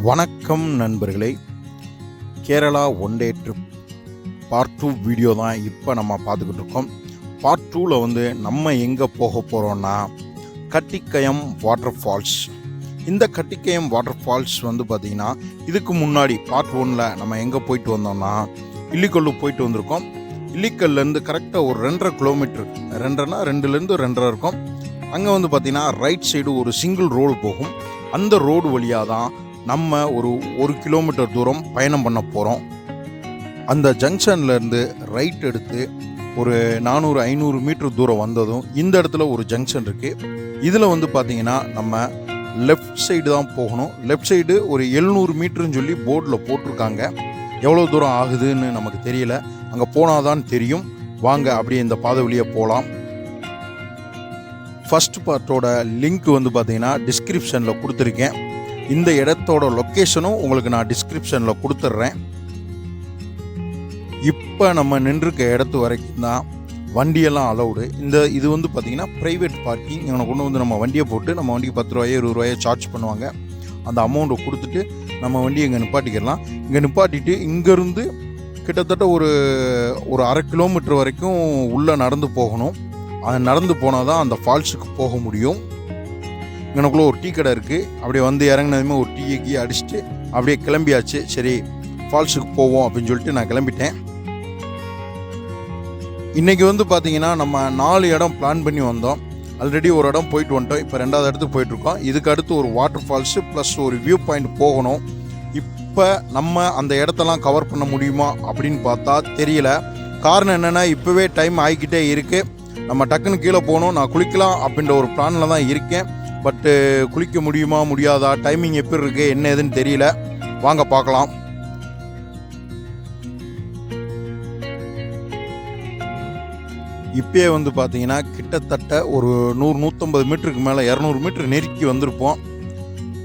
வணக்கம் நண்பர்களே, Kerala one day trip part 2 video தான் இப்போ நம்ம பார்த்துக்கிட்டு இருக்கோம். பார்ட் 2ல் நம்ம எங்கே போக போகிறோன்னா கட்டிக்கயம் வாட்டர் ஃபால்ஸ். இந்த கட்டிக்கயம் வாட்டர் ஃபால்ஸ் பார்த்திங்கன்னா இதுக்கு முன்னாடி பார்ட் 1ல் நம்ம எங்கே போயிட்டு வந்தோம்னா இல்லிக்கல்லு போயிட்டு வந்திருக்கோம். இல்லிக்கல்லேருந்து கரெக்டாக ஒரு 2.5 கிலோமீட்டர், 2லேருந்து 2.5 இருக்கும். அங்கே பார்த்திங்கன்னா ரைட் சைடு ஒரு சிங்கிள் ரோடு போகும். அந்த ரோடு வழியாக தான் நம்ம ஒரு கிலோமீட்டர் தூரம் பயணம் பண்ண போகிறோம். அந்த ஜங்ஷன்லேருந்து ரைட் எடுத்து ஒரு 400-500 மீட்டர் தூரம் வந்ததும் இந்த இடத்துல ஒரு ஜங்ஷன் இருக்குது. இதில் பார்த்திங்கன்னா நம்ம லெஃப்ட் சைடு தான் போகணும். லெஃப்ட் சைடு ஒரு 700 மீட்டர்னு சொல்லி போர்டில் போட்டிருக்காங்க. எவ்வளோ தூரம் ஆகுதுன்னு நமக்கு தெரியல, அங்கே போனால் தான் தெரியும். வாங்க அப்படியே இந்த பாதை வழியாக போகலாம். ஃபஸ்ட் பார்ட்டோட லிங்க் பார்த்திங்கன்னா டிஸ்கிரிப்ஷனில் கொடுத்துருக்கேன். இந்த இடத்தோட லொக்கேஷனும் உங்களுக்கு நான் டிஸ்கிரிப்ஷனில் கொடுத்துட்றேன். இப்போ நம்ம நின்றுருக்க இடத்து வரைக்கும் தான் வண்டியெல்லாம் அலௌடு. இது பார்த்திங்கன்னா ப்ரைவேட் பார்க்கிங். இங்கே கொண்டு நம்ம வண்டியை போட்டு நம்ம வண்டிக்கு 10 ரூபாயோ 20 ரூபாயோ சார்ஜ் பண்ணுவாங்க. அந்த அமௌண்ட்டை கொடுத்துட்டு நம்ம வண்டியை இங்கே நிப்பாட்டிக்கலாம். இங்கே நிப்பாட்டிட்டு இங்கேருந்து கிட்டத்தட்ட ஒரு அரை கிலோமீட்டர் வரைக்கும் உள்ளே நடந்து போகணும். அது நடந்து போனால் தான் அந்த ஃபால்ஸுக்கு போக முடியும். எனக்குள்ளே ஒரு டீ கடை இருக்குது. அப்படியே இறங்கினதுமே ஒரு டீயை அடிச்சுட்டு அப்படியே கிளம்பியாச்சு. சரி ஃபால்ஸுக்கு போவோம் அப்படின்னு சொல்லிட்டு நான் கிளம்பிட்டேன். இன்றைக்கி பார்த்திங்கன்னா நம்ம 4 இடம் பிளான் பண்ணி வந்தோம். ஆல்ரெடி ஒரு இடம் போயிட்டு வந்துட்டோம். இப்போ 2வது இடத்துக்கு போயிட்டுருக்கோம். இதுக்கு அடுத்து ஒரு வாட்டர் ஃபால்ஸு ப்ளஸ் ஒரு வியூ பாயிண்ட் போகணும். இப்போ நம்ம அந்த இடத்தெல்லாம் கவர் பண்ண முடியுமா அப்படின்னு பார்த்தா தெரியல. காரணம் என்னென்னா இப்போவே டைம் ஆகிக்கிட்டே இருக்குது. நம்ம டக்குன்னு கீழே போகணும். நான் குளிக்கலாம் அப்படின்ற ஒரு பிளானில் தான் இருக்கேன். பட்டு குளிக்க முடியுமா முடியாதா, டைமிங் எப்படி இருக்குது என்ன ஏதுன்னு தெரியல. வாங்க பார்க்கலாம். இப்பயே பார்த்தீங்கன்னா கிட்டத்தட்ட ஒரு 100-150 மீட்டருக்கு மேலே 200 மீட்டர் நெருக்கி வந்திருப்போம்.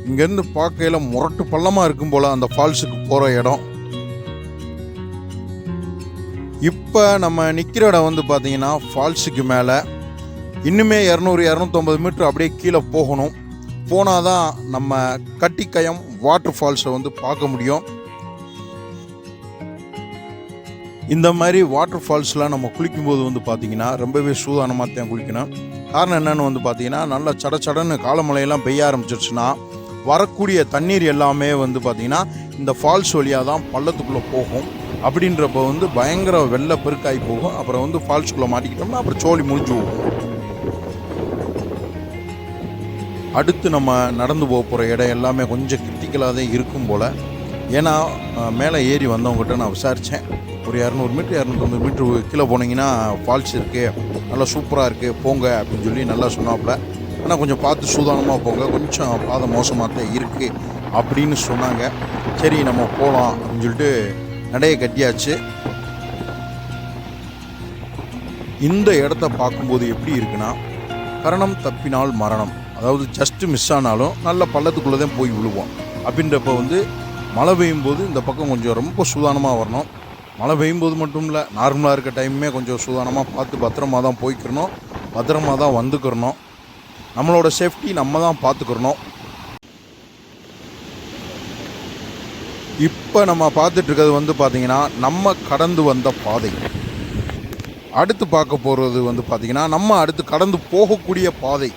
இங்கேருந்து பார்க்கையில் முரட்டு பள்ளமாக இருக்கும் போல் அந்த ஃபால்ஸுக்கு போகிற இடம். இப்போ நம்ம நிற்கிற இடம் பார்த்தீங்கன்னா ஃபால்ஸுக்கு மேலே இன்னுமே 200-250 மீட்டர் அப்படியே கீழே போகணும். போனால் தான் நம்ம கட்டிக்கயம் வாட்டர் ஃபால்ஸை பார்க்க முடியும். இந்த மாதிரி வாட்டர் ஃபால்ஸ்லாம் நம்ம குளிக்கும்போது பார்த்திங்கன்னா ரொம்பவே சூதானமாக தான் குளிக்கணும். காரணம் என்னென்னு பார்த்தீங்கன்னா நல்லா சடச்சடன்னு காலமழையெல்லாம் பெய்ய ஆரம்பிச்சிருச்சுன்னா வரக்கூடிய தண்ணீர் எல்லாமே பார்த்திங்கன்னா இந்த ஃபால்ஸ் வழியாக தான் பள்ளத்துக்குள்ளே போகும். அப்படின்றப்ப பயங்கர வெள்ளை பெருக்காகி போகும். அப்புறம் ஃபால்ஸுக்குள்ளே மாட்டிக்கிட்டோம்னா அப்புறம் சோழி முடிஞ்சு போகும். அடுத்து நம்ம நடந்து போகிற இடம் எல்லாமே கொஞ்சம் கிரிட்டிக்கலாக தான் இருக்கும் போல். ஏன்னா மேலே ஏறி வந்தவங்ககிட்ட நான் விசாரித்தேன். ஒரு 200 மீட்டர் 250 மீட்டர் கீழே போனீங்கன்னா ஃபால்ஸ் இருக்குது, நல்லா சூப்பராக இருக்குது, போங்க அப்படின்னு சொல்லி நல்லா சொன்னாப்புல. ஆனால் கொஞ்சம் பார்த்து சூதானமாக போங்க, கொஞ்சம் பாதை மோசமாக தான் இருக்குது அப்படின்னு சொன்னாங்க. சரி நம்ம போகலாம் அப்படின்னு சொல்லிட்டு நடைய கட்டியாச்சு. இந்த இடத்த பார்க்கும்போது எப்படி இருக்குன்னா, கரணம் தப்பினால் மரணம். அதாவது ஜஸ்ட்டு மிஸ் ஆனாலும் நல்ல பள்ளத்துக்குள்ளே தான் போய் விழுவோம். அப்படின்றப்ப மழை பெய்யும்போது இந்த பக்கம் கொஞ்சம் ரொம்ப சூதானமாக வரணும். மழை பெய்யும்போது மட்டும் இல்லை, நார்மலாக இருக்க டைமுமே கொஞ்சம் சூதானமாக பார்த்து பத்திரமாக தான் போய்க்கிறணும், பத்திரமாக தான் வந்துக்கிறணும். நம்மளோட சேஃப்டி நம்ம தான் பார்த்துக்கிறணும். இப்போ நம்ம பார்த்துட்ருக்கிறது பார்த்திங்கன்னா நம்ம கடந்து வந்த பாதை. அடுத்து பார்க்க போகிறது பார்த்திங்கன்னா நம்ம அடுத்து கடந்து போகக்கூடிய பாதை.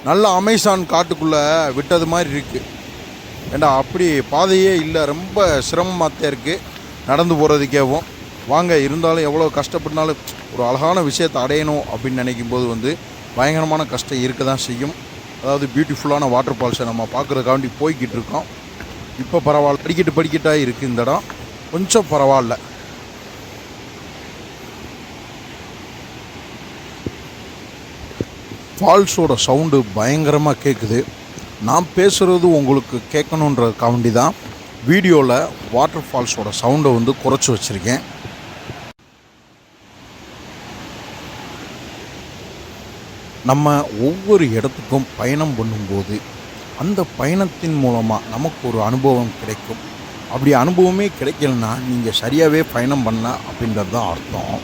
நல்ல அமேசான் காட்டுக்குள்ளே விட்டது மாதிரி இருக்குது. ஏண்டா அப்படி பாதையே இல்லை, ரொம்ப சிரமமாக தான் இருக்குது நடந்து போகிறதுக்கேவும். வாங்க, இருந்தாலும் எவ்வளோ கஷ்டப்பட்டாலும் ஒரு அழகான விஷயத்தை அடையணும் அப்படின்னு நினைக்கும் போது பயங்கரமான கஷ்டம் இருக்க தான் செய்யும். அதாவது பியூட்டிஃபுல்லான வாட்டர் ஃபால்ஸை நம்ம பார்க்குறதுக்காண்டி போய்கிட்டு இருக்கோம். இப்போ பரவாயில்ல, படிக்கட்டாக இருக்குது இந்த இடம், கொஞ்சம் பரவாயில்ல. ஃபால்ஸோட சவுண்டு பயங்கரமாக கேட்குது. நான் பேசுகிறது உங்களுக்கு கேட்கணுன்றதுக்காண்டி தான் வீடியோவில் வாட்டர் ஃபால்ஸோட சவுண்டை குறைச்சி வச்சுருக்கேன். நம்ம ஒவ்வொரு இடத்துக்கும் பயணம் பண்ணும்போது அந்த பயணத்தின் மூலமாக நமக்கு ஒரு அனுபவம் கிடைக்கும். அப்படி அனுபவமே கிடைக்கலன்னா நீங்கள் சரியாகவே பயணம் பண்ண அப்படின்றது தான் அர்த்தம்.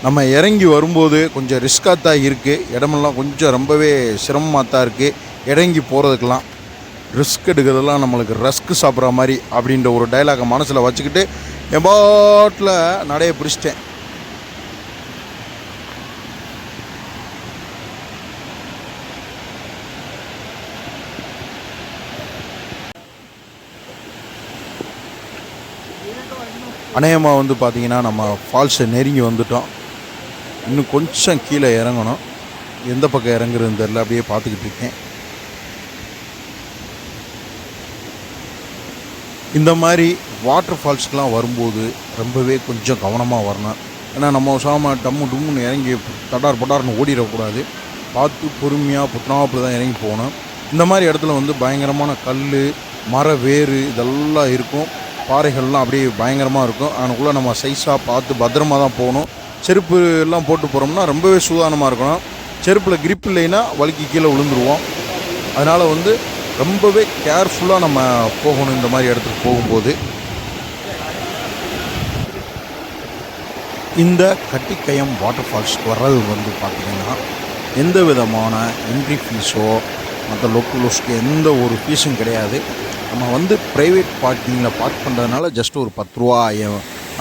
நம்ம இறங்கி வரும்போது கொஞ்சம் ரிஸ்க்காக தான் இருக்குது. இடமெல்லாம் கொஞ்சம் ரொம்பவே சிரமமாக தான் இருக்குது. இறங்கி போகிறதுக்கெல்லாம். ரிஸ்க் எடுக்கிறதெல்லாம் நம்மளுக்கு ரஸ்க்கு சாப்பிட்ற மாதிரி அப்படின்ற ஒரு டைலாகை மனசில் வச்சுக்கிட்டு என் பாட்டில் நடைய பிடிச்சிட்டேன். அநேகமாக வந்து பார்த்திங்கன்னா நம்ம ஃபால்ஸை நெருங்கி வந்துட்டோம். இன்னும் கொஞ்சம் கீழே இறங்கணும். எந்த பக்கம் இறங்குறதுன்னு தெரில, அப்படியே பார்த்துக்கிட்டு இருக்கேன். இந்த மாதிரி வாட்டர் ஃபால்ஸ்க்கெலாம் வரும்போது ரொம்பவே கொஞ்சம் கவனமாக வரணும். ஏன்னா நம்ம டம்மு டும்முன்னு இறங்கி தடார் படார்னு ஓடிடக்கூடாது. பார்த்து பொறுமையாக புத்தனாப்பில் தான் இறங்கி போகணும். இந்த மாதிரி இடத்துல வந்து பயங்கரமான கல், மர வேறு இதெல்லாம் இருக்கும். பாறைகள்லாம் அப்படியே பயங்கரமாக இருக்கும். அதுக்குள்ளே நம்ம சைஸாக பார்த்து பத்திரமாக தான் போகணும். செருப்பு எல்லாம் போட்டு போகிறோம்னா ரொம்பவே சூதானமாக இருக்கணும். செருப்பில் கிரிப் இல்லைன்னா வழுக்கி கீழே விழுந்துருவோம். அதனால் வந்து ரொம்பவே கேர்ஃபுல்லாக நம்ம போகணும் இந்த மாதிரி இடத்துக்கு போகும்போது. இந்த கட்டிக்கயம் வாட்டர் ஃபால்ஸ்க்கு வர்றது வந்து பார்த்திங்கன்னா எந்த விதமான என்ட்ரி ஃபீஸோ மற்ற லோக்கல்ஸ்க்கு எந்த ஒரு ஃபீஸும் கிடையாது. நம்ம வந்து ப்ரைவேட் பார்க்கிங்கில் பார்க் பண்ணுறதுனால ஜஸ்ட் ஒரு 10 ரூபா,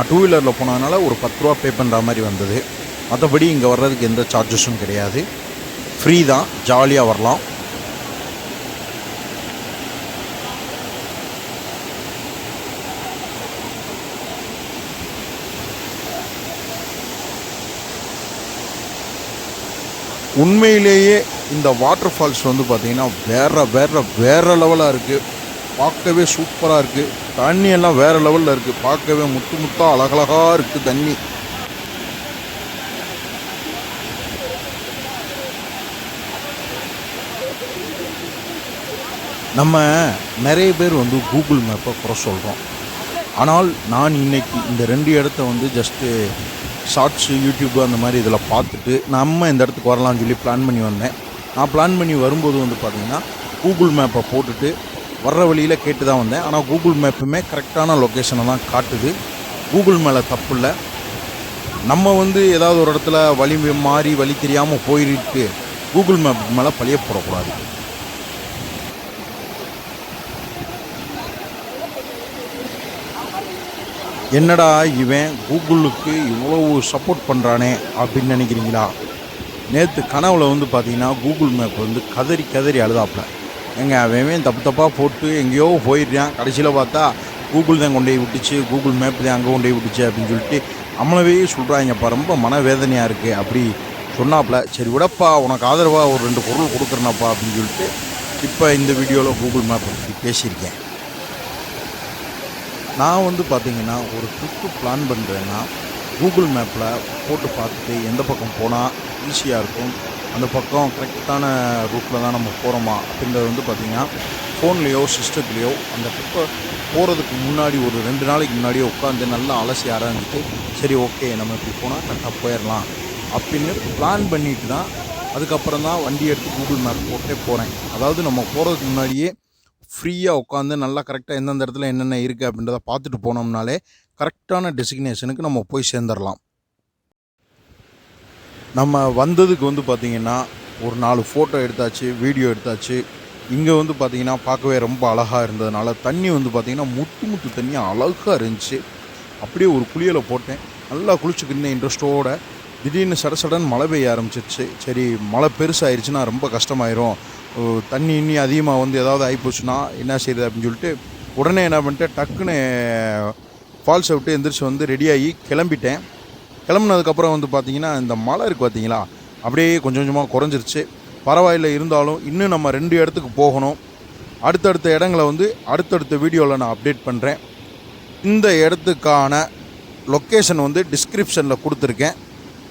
டூ வீலரில் போனதுனால ஒரு 10 ரூபா பே பண்ணுற மாதிரி வந்தது. மற்றபடி இங்கே வர்றதுக்கு எந்த சார்ஜஸும் கிடையாது. ஃப்ரீ தான், ஜாலியாக வரலாம். உண்மையிலேயே இந்த வாட்டர் ஃபால்ஸ் வந்து பார்த்திங்கன்னா வேறு லெவலாக இருக்குது. பார்க்கவே சூப்பராக இருக்குது. தண்ணியெல்லாம் வேறு லெவலில் இருக்குது. பார்க்கவே முத்தாக அழகழகாக இருக்குது தண்ணி. நம்ம நிறைய பேர் வந்து கூகுள் மேப்பை குறை சொல்கிறோம். ஆனால் நான் இன்றைக்கி இந்த 2 இடத்த வந்து ஜஸ்ட்டு ஷார்ட்ஸு, யூடியூப்பு அந்த மாதிரி இதில் பார்த்துட்டு நம்ம இந்த இடத்துக்கு வரலாம்னு சொல்லி பிளான் பண்ணி வந்தேன். நான் பிளான் பண்ணி வரும்போது வந்து பார்த்திங்கன்னா கூகுள் மேப்பை போட்டுட்டு வர்ற வழியில் கேட்டு தான் வந்தேன். ஆனால் கூகுள் மேப்புமே கரெக்டான லொக்கேஷனை தான் காட்டுது. கூகுள் மேலே தப்பு இல்லை. நம்ம வந்து ஏதாவது ஒரு இடத்துல வழி தெரியாமல் போயிருக்கு கூகுள் மேப் மேலே பழிய போடக்கூடாது. என்னடா இவன் கூகுளுக்கு இவ்வளவு சப்போர்ட் பண்ணுறானே அப்படின்னு நினைக்கிறீங்களா? நேற்று கனவுல வந்து பார்த்திங்கன்னா கூகுள் மேப் வந்து கதறி அழுதாப்புல. அவன் தப்பாக போட்டு எங்கேயோ போயிடுறான். கடைசியில் பார்த்தா கூகுள் தான் கொண்டு போய் விட்டுச்சு, கூகுள் மேப் தான் அங்கே கொண்டு போய் விட்டுச்சு அப்படின்னு சொல்லிட்டு நம்மளவே சொல்கிறாங்கப்பா. ரொம்ப மனவேதனையாக இருக்குது அப்படி சொன்னாப்புல. சரி விடப்பா, உனக்கு ஆதரவாக ஒரு 2 பொருள் கொடுக்குறேனப்பா அப்படின்னு சொல்லிட்டு இப்போ இந்த வீடியோவில் கூகுள் மேப்பை பற்றி பேசியிருக்கேன். நான் வந்து பார்த்திங்கன்னா ஒரு ட்ரிப்பு பிளான் பண்ணுறேன்னா கூகுள் மேப்பில் போட்டு பார்த்துட்டு எந்த பக்கம் போனால் ஈஸியாக இருக்கும், அந்த பக்கம் கரெக்டான ரூட்டில் தான் நம்ம போகிறோமா அப்படின்றது வந்து பார்த்திங்கன்னா ஃபோன்லேயோ சிஸ்டத்துலேயோ அந்த ட்ரிப்பை போகிறதுக்கு முன்னாடி ஒரு 2 நாளைக்கு முன்னாடியே உட்காந்து நல்லா அலசி ஆரம்பிச்சுட்டு சரி ஓகே நம்ம இப்படி போனால் கரெக்டாக போயிடலாம் அப்படின்னு பிளான் பண்ணிட்டு தான் அதுக்கப்புறம் தான் வண்டி எடுத்து கூகுள் மேப் போட்டே போகிறேன். அதாவது நம்ம போகிறதுக்கு முன்னாடியே ஃப்ரீயாக உட்காந்து நல்லா கரெக்டாக எந்தெந்த இடத்துல என்னென்ன இருக்குது அப்படின்றத பார்த்துட்டு போனோம்னாலே கரெக்டான டெசிக்னேஷனுக்கு நம்ம போய் சேர்ந்துடலாம். நம்ம வந்ததுக்கு வந்து பார்த்திங்கன்னா ஒரு 4 ஃபோட்டோ எடுத்தாச்சு, வீடியோ எடுத்தாச்சு. இங்கே வந்து பார்த்திங்கன்னா பார்க்கவே ரொம்ப அழகாக இருந்ததுனால தண்ணி வந்து பார்த்திங்கன்னா முத்து தண்ணி அழகாக இருந்துச்சு. அப்படியே ஒரு குளியலை போட்டேன். நல்லா குளிச்சுக்கிருந்தேன் இன்ட்ரெஸ்ட்டோடு. திடீர்னு சடன் மழை பெய்ய ஆரம்பிச்சிருச்சு. சரி மழை பெருசாகிடுச்சுன்னா ரொம்ப கஷ்டமாயிரும், தண்ணி இன்னி அதிகமாக வந்து ஏதாவது ஆகிப்போச்சுன்னா என்ன செய்யுது அப்படின்னு சொல்லிட்டு உடனே என்ன பண்ணிட்டேன், டக்குன்னு ஃபால்ஸை விட்டு எந்திரிச்சு வந்து ரெடியாகி கிளம்பிட்டேன். கிளம்புனதுக்கப்புறம் வந்து பார்த்திங்கன்னா இந்த மழை இருக்குது பார்த்திங்களா, அப்படியே கொஞ்சமாக குறைஞ்சிருச்சு. பரவாயில்லை, இருந்தாலும் இன்னும் நம்ம 2 இடத்துக்கு போகணும். அடுத்தடுத்த இடங்களை வந்து அடுத்தடுத்த வீடியோவில் நான் அப்டேட் பண்ணுறேன். இந்த இடத்துக்கான லொக்கேஷன் வந்து டிஸ்கிரிப்ஷனில் கொடுத்துருக்கேன்.